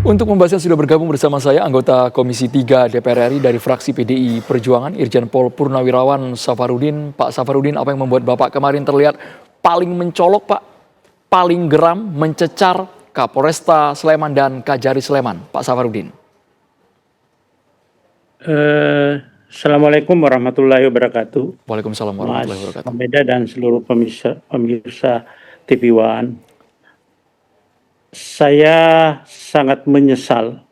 Untuk membahasnya sudah bergabung bersama saya anggota Komisi 3 DPR RI dari fraksi PDI Perjuangan, Irjen Pol Purnawirawan Safarudin. Pak Safarudin, apa yang membuat Bapak kemarin terlihat paling mencolok, Pak? Paling geram, mencecar Kapolresta Sleman dan Kajari Sleman, Pak Safarudin. Assalamualaikum warahmatullahi wabarakatuh. Waalaikumsalam warahmatullahi wabarakatuh. Mas Meda dan seluruh pemirsa TV One. Saya sangat menyesal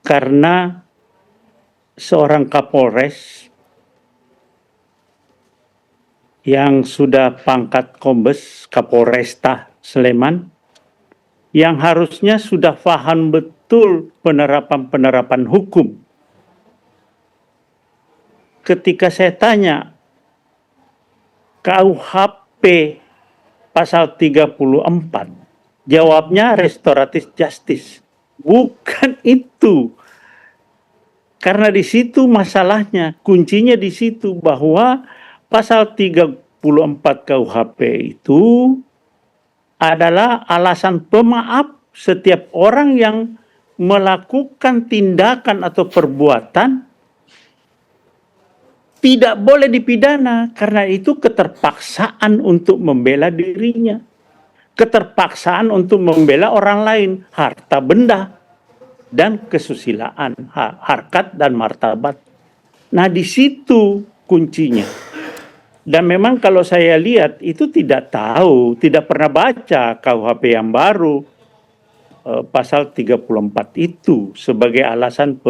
karena seorang Kapolres yang sudah pangkat Kombes Kapolresta Sleman yang harusnya sudah paham betul penerapan hukum. Ketika saya tanya KUHP pasal 34, jawabnya restoratif justice. Bukan itu. Karena di situ masalahnya, kuncinya di situ bahwa pasal 34 KUHP itu adalah alasan pemaaf setiap orang yang melakukan tindakan atau perbuatan tidak boleh dipidana karena itu keterpaksaan untuk membela dirinya. Keterpaksaan untuk membela orang lain, harta benda, dan kesusilaan, harkat dan martabat. Nah, di situ kuncinya. Dan memang kalau saya lihat itu tidak tahu, tidak pernah baca KUHP yang baru, pasal 34 itu sebagai alasan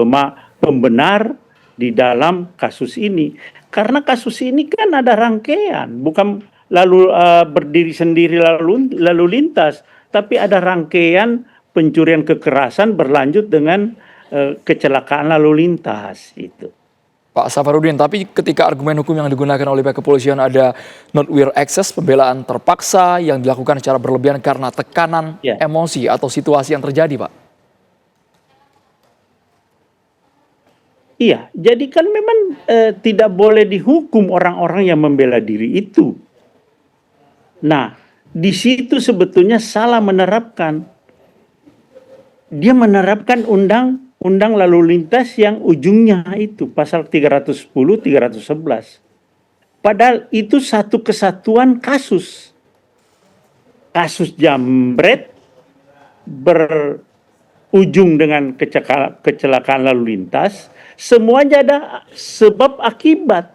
pembenar di dalam kasus ini. Karena kasus ini kan ada rangkaian, bukan lalu berdiri sendiri lalu lintas, tapi ada rangkaian pencurian kekerasan berlanjut dengan kecelakaan lalu lintas itu. Pak Safarudin, tapi ketika argumen hukum yang digunakan oleh pihak kepolisian ada not where excess, pembelaan terpaksa yang dilakukan secara berlebihan karena tekanan emosi atau situasi yang terjadi, Pak. Iya, jadi kan memang tidak boleh dihukum orang-orang yang membela diri itu. Nah, di situ sebetulnya salah menerapkan. Dia menerapkan undang lalu lintas yang ujungnya itu pasal 310, 311. Padahal itu satu kesatuan kasus. Kasus jambret berujung dengan kecelakaan lalu lintas. Semuanya ada sebab akibat.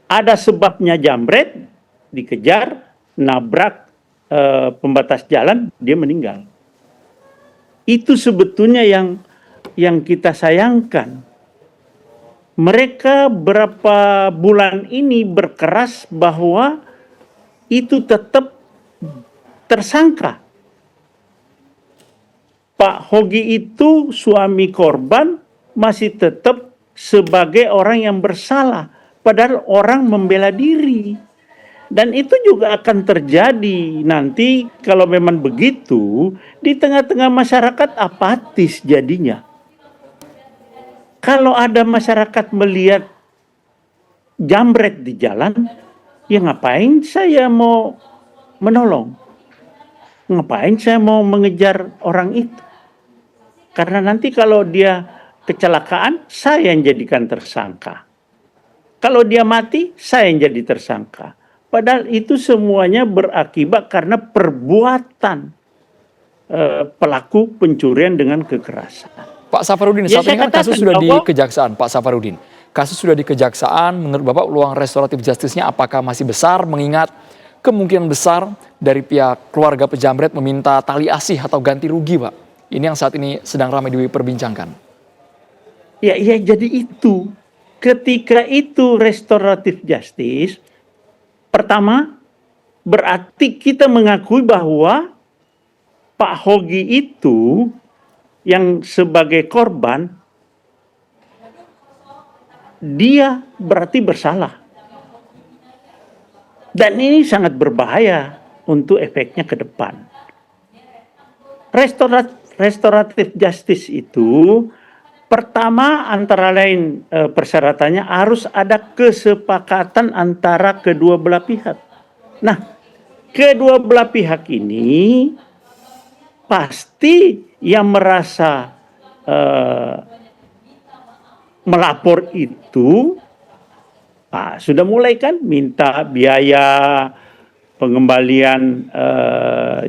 Ada sebabnya jambret, dikejar, nabrak pembatas jalan, dia meninggal. Itu sebetulnya yang kita sayangkan. Mereka berapa bulan ini berkeras bahwa itu tetap tersangka. Pak Hogi itu suami korban masih tetap sebagai orang yang bersalah. Padahal orang membela diri. Dan itu juga akan terjadi nanti kalau memang begitu, di tengah-tengah masyarakat apatis jadinya. Kalau ada masyarakat melihat jambret di jalan, ya ngapain saya mau menolong? Ngapain saya mau mengejar orang itu? Karena nanti kalau dia kecelakaan, saya yang jadikan tersangka. Kalau dia mati, saya yang jadi tersangka. Padahal itu semuanya berakibat karena perbuatan pelaku pencurian dengan kekerasan. Pak Safarudin, saat ini kan kasus sudah di kejaksaan, Pak Safarudin. Kasus sudah di kejaksaan, menurut Bapak peluang restoratif justice-nya apakah masih besar mengingat kemungkinan besar dari pihak keluarga pejamret meminta tali asih atau ganti rugi, Pak? Ini yang saat ini sedang ramai diperbincangkan. Ya, jadi itu. Ketika itu restoratif justice, pertama, berarti kita mengakui bahwa Pak Hogi itu yang sebagai korban, dia berarti bersalah. Dan ini sangat berbahaya untuk efeknya ke depan. Restoratif justice itu, pertama antara lain persyaratannya harus ada kesepakatan antara kedua belah pihak. Nah, kedua belah pihak ini pasti yang merasa melapor itu sudah mulai kan minta biaya pengembalian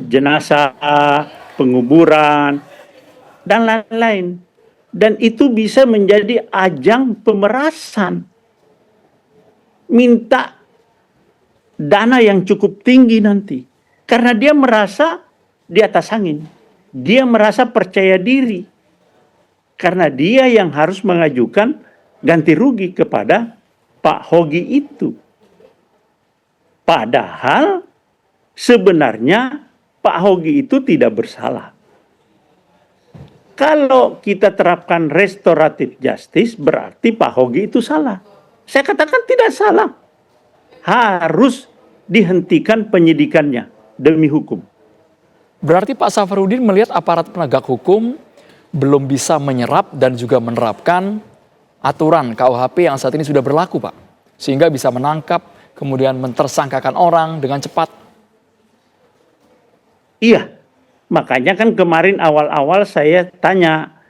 jenazah, penguburan, dan lain-lain. Dan itu bisa menjadi ajang pemerasan. Minta dana yang cukup tinggi nanti. Karena dia merasa di atas angin. Dia merasa percaya diri. Karena dia yang harus mengajukan ganti rugi kepada Pak Hogi itu. Padahal sebenarnya Pak Hogi itu tidak bersalah. Kalau kita terapkan restoratif justice, berarti Pak Hogi itu salah. Saya katakan tidak salah. Harus dihentikan penyidikannya demi hukum. Berarti Pak Safarudin melihat aparat penegak hukum belum bisa menyerap dan juga menerapkan aturan KUHP yang saat ini sudah berlaku, Pak. Sehingga bisa menangkap, kemudian mentersangkakan orang dengan cepat. Iya. Makanya kan kemarin awal-awal saya tanya,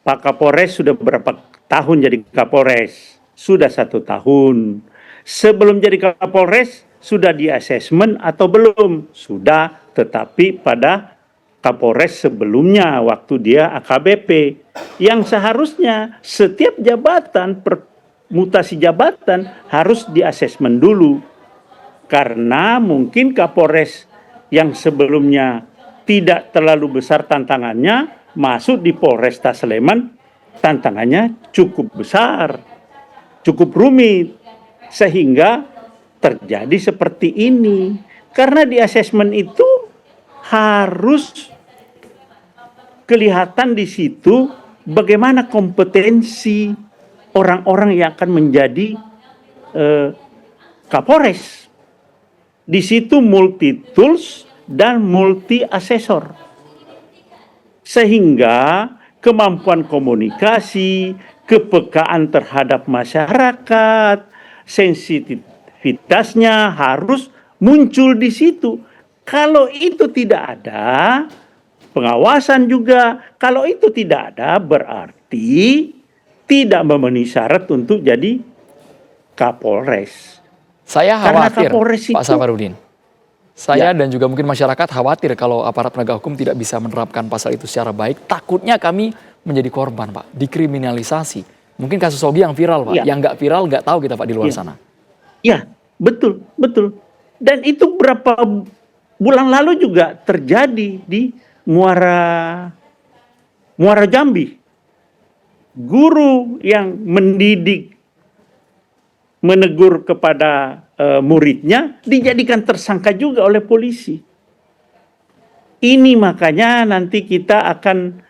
Pak Kapolres sudah berapa tahun jadi Kapolres? Sudah 1 tahun. Sebelum jadi Kapolres, sudah di asesmen atau belum? Sudah, tetapi pada Kapolres sebelumnya, waktu dia AKBP. Yang seharusnya setiap jabatan, mutasi jabatan harus di asesmen dulu. Karena mungkin Kapolres yang sebelumnya tidak terlalu besar tantangannya, masuk di Polresta Sleman, tantangannya cukup besar, cukup rumit, sehingga terjadi seperti ini. Karena di asesmen itu harus kelihatan di situ bagaimana kompetensi orang-orang yang akan menjadi Kapolres. Di situ multi tools dan multi asesor. Sehingga kemampuan komunikasi, kepekaan terhadap masyarakat, sensitivitasnya harus muncul di situ. Kalau itu tidak ada, pengawasan juga, kalau itu tidak ada berarti tidak memenuhi syarat untuk jadi Kapolres. Saya khawatir, Kapolres Pak Safarudin. Saya dan juga mungkin masyarakat khawatir kalau aparat penegak hukum tidak bisa menerapkan pasal itu secara baik. Takutnya kami menjadi korban, Pak, dikriminalisasi. Mungkin kasus Hogi yang viral, Pak. Yang nggak viral nggak tahu kita, Pak, di luar sana. Ya, betul, betul. Dan itu berapa bulan lalu juga terjadi di Muara Jambi. Guru yang mendidik, menegur kepada muridnya dijadikan tersangka juga oleh polisi. Ini makanya nanti kita akan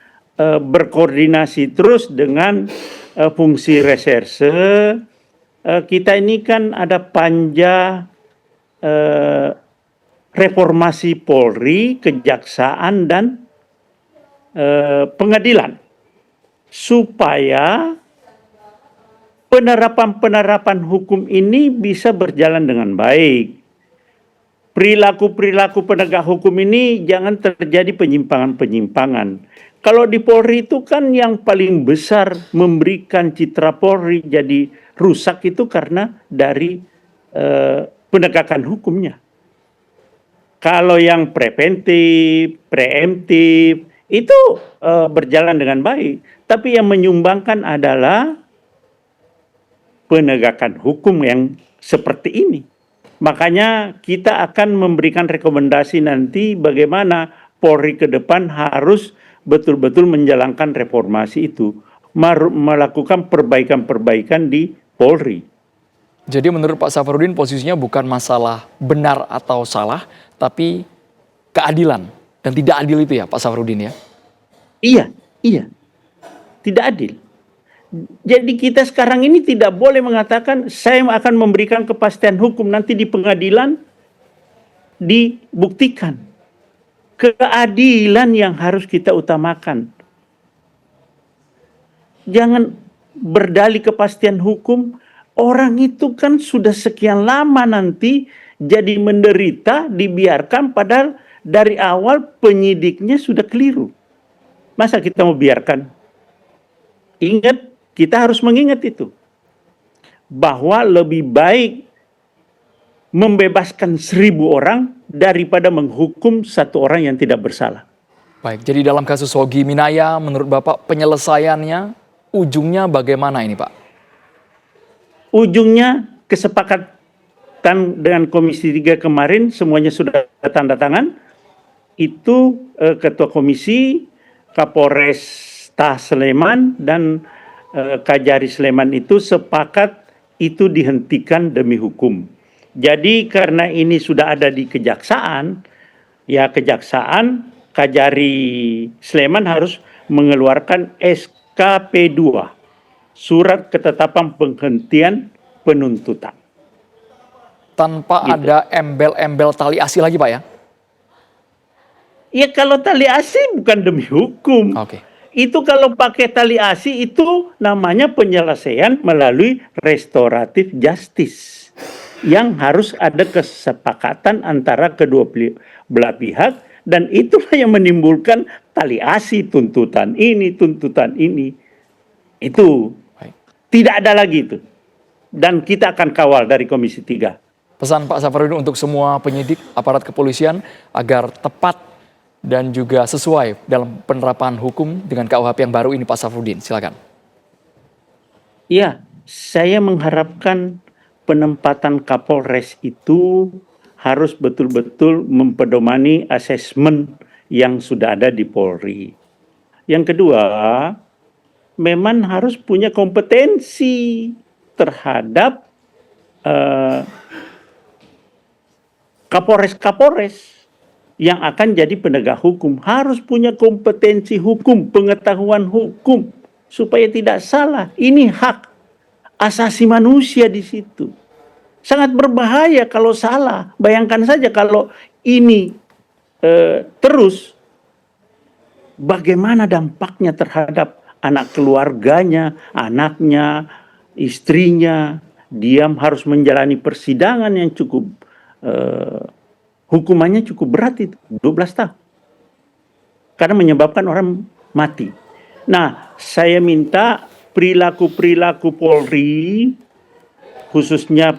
berkoordinasi terus dengan fungsi reserse. Kita ini kan ada panja reformasi Polri, Kejaksaan, dan pengadilan. Supaya penerapan hukum ini bisa berjalan dengan baik. Perilaku-perilaku penegak hukum ini jangan terjadi penyimpangan-penyimpangan. Kalau di Polri itu kan yang paling besar memberikan citra Polri jadi rusak itu karena dari penegakan hukumnya. Kalau yang preventif, preemptif, itu berjalan dengan baik. Tapi yang menyumbangkan adalah penegakan hukum yang seperti ini. Makanya kita akan memberikan rekomendasi nanti bagaimana Polri ke depan harus betul-betul menjalankan reformasi itu, melakukan perbaikan-perbaikan di Polri. Jadi menurut Pak Safarudin posisinya bukan masalah benar atau salah, tapi keadilan. Dan tidak adil itu ya Pak Safarudin ya? Iya. Tidak adil. Jadi kita sekarang ini tidak boleh mengatakan saya akan memberikan kepastian hukum, nanti di pengadilan dibuktikan. Keadilan yang harus kita utamakan. Jangan berdalih kepastian hukum, orang itu kan sudah sekian lama nanti jadi menderita, dibiarkan padahal dari awal penyidiknya sudah keliru. Masa kita mau biarkan? Ingat, kita harus mengingat itu. Bahwa lebih baik membebaskan 1.000 orang daripada menghukum satu orang yang tidak bersalah. Baik, jadi dalam kasus Hoki Minaya, menurut Bapak penyelesaiannya, ujungnya bagaimana ini Pak? Ujungnya kesepakatan dengan Komisi 3 kemarin, semuanya sudah tanda tangan. Itu Ketua Komisi, Kapolres Sleman, dan Kajari Sleman itu sepakat itu dihentikan demi hukum. Jadi karena ini sudah ada di kejaksaan, ya kejaksaan Kajari Sleman harus mengeluarkan SKP2, Surat Ketetapan Penghentian Penuntutan. Tanpa Gitu. ada embel-embel tali asi lagi Pak ya? Ya kalau tali asi bukan demi hukum. Oke. Itu kalau pakai tali asi itu namanya penyelesaian melalui restoratif justice. Yang harus ada kesepakatan antara kedua belah pihak, dan itulah yang menimbulkan tali asi, tuntutan ini, tuntutan ini. Itu Baik. tidak ada lagi itu. Dan kita akan kawal dari Komisi 3. Pesan Pak Safarudin untuk semua penyidik aparat kepolisian agar tepat dan juga sesuai dalam penerapan hukum dengan KUHP yang baru ini Pak Safarudin. Silakan. Ya, saya mengharapkan penempatan Kapolres itu harus betul-betul mempedomani asesmen yang sudah ada di Polri. Yang kedua, memang harus punya kompetensi terhadap Kapolres-Kapolres yang akan jadi penegak hukum. Harus punya kompetensi hukum, pengetahuan hukum, supaya tidak salah. Ini hak asasi manusia di situ. Sangat berbahaya kalau salah. Bayangkan saja kalau ini terus, bagaimana dampaknya terhadap anak keluarganya, anaknya, istrinya. Dia harus menjalani persidangan yang cukup, hukumannya cukup berat itu, 12 tahun. Karena menyebabkan orang mati. Nah, saya minta perilaku-perilaku Polri, khususnya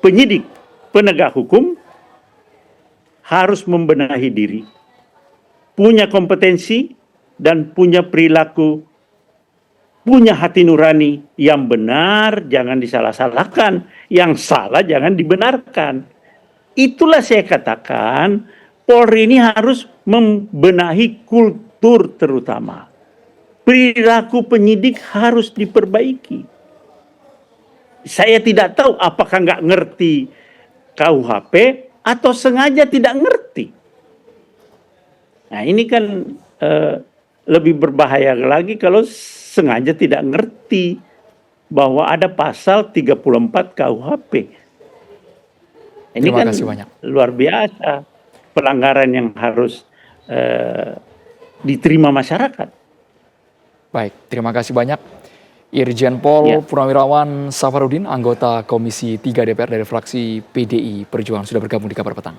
penyidik, penegak hukum, harus membenahi diri. Punya kompetensi dan punya perilaku, punya hati nurani. Yang benar jangan disalah-salahkan, yang salah jangan dibenarkan. Itulah saya katakan, Polri ini harus membenahi kultur terutama. Perilaku penyidik harus diperbaiki. Saya tidak tahu apakah nggak ngerti KUHP atau sengaja tidak ngerti. Nah ini kan lebih berbahaya lagi kalau sengaja tidak ngerti bahwa ada pasal 34 KUHP. Ini Terima kan kasih banyak. luar biasa pelanggaran yang harus diterima masyarakat. Baik, terima kasih banyak. Irjen Pol Ya. Purnawirawan Safarudin, anggota Komisi 3 DPR dari fraksi PDI Perjuangan, sudah bergabung di Kabar Petang.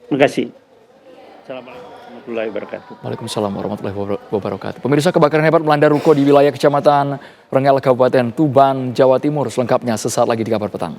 Terima kasih. Assalamualaikum warahmatullahi wabarakatuh. Waalaikumsalam warahmatullahi wabarakatuh. Pemirsa, kebakaran hebat melanda ruko di wilayah Kecamatan Rengel, Kabupaten Tuban, Jawa Timur. Selengkapnya sesaat lagi di Kabar Petang.